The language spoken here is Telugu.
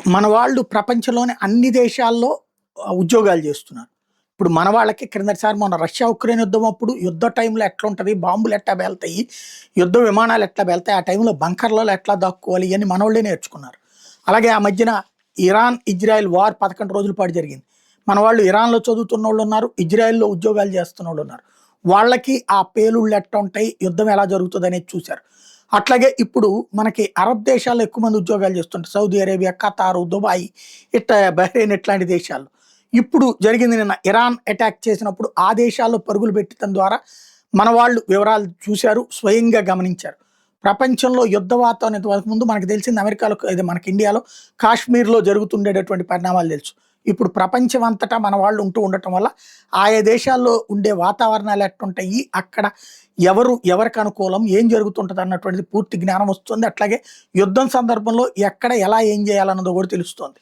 మన వాళ్ళు ప్రపంచంలోని అన్ని దేశాల్లో ఉద్యోగాలు చేస్తున్నారు. ఇప్పుడు మన వాళ్ళకి క్రిందటిసారి మొన్న రష్యా, ఉక్రెయిన్ యుద్ధం అప్పుడు యుద్ధ టైంలో ఎట్లుంటది, బాంబులు ఎట్లా పేలుతాయి, యుద్ధ విమానాలు ఎట్లా పేలుతాయి, ఆ టైంలో బంకర్లలో ఎట్లా దాక్కోవాలి ఇయన్నీ మనోళ్ళే నేర్చుకున్నారు. అలాగే ఆ మధ్యన ఇరాన్, ఇజ్రాయెల్ వార్ 11 రోజుల పాటు జరిగింది. మన వాళ్ళు ఇరాన్‌లో చదువుతున్నోళ్ళు ఉన్నారు, ఇజ్రాయెల్‌లో ఉద్యోగాలు చేస్తున్నోళ్ళు ఉన్నారు. వాళ్ళకి ఆ పేలుళ్ళు ఎట్టుంటాయి, యుద్ధం ఎలా జరుగుతదనేది చూసారు. అట్లాగే ఇప్పుడు మనకి అరబ్ దేశాల్లో ఎక్కువ మంది ఉద్యోగాలు చేస్తుంటారు. సౌదీ అరేబియా, ఖతారు, దుబాయ్ ఇట్లా బహ్రెయిన్ ఇట్లాంటి దేశాల్లో. ఇప్పుడు జరిగింది నిన్న ఇరాన్ అటాక్ చేసినప్పుడు ఆ దేశాల్లో పరుగులు పెట్టడం ద్వారా మన వాళ్ళు వివరాలు చూశారు, స్వయంగా గమనించారు. ప్రపంచంలో యుద్ధ వాతావరణం ఇంతవరకు ముందు మనకు తెలిసింది అమెరికాలో ఇది మనకి ఇండియాలో కాశ్మీర్‌లో జరుగుతుండేటటువంటి పరిణామాలు తెలుసు. ఇప్పుడు ప్రపంచం అంతటా మన వాళ్ళు ఉంటూ ఉండటం వల్ల ఆయా దేశాల్లో ఉండే వాతావరణాలు ఎట్టుంటాయి, అక్కడ ఎవరు ఎవరికి అనుకూలం, ఏం జరుగుతుంటది అన్నటువంటిది పూర్తి జ్ఞానం వస్తుంది. అట్లాగే యుద్ధం సందర్భంలో ఎక్కడ ఎలా ఏం చేయాలన్నదో కూడా తెలుస్తోంది.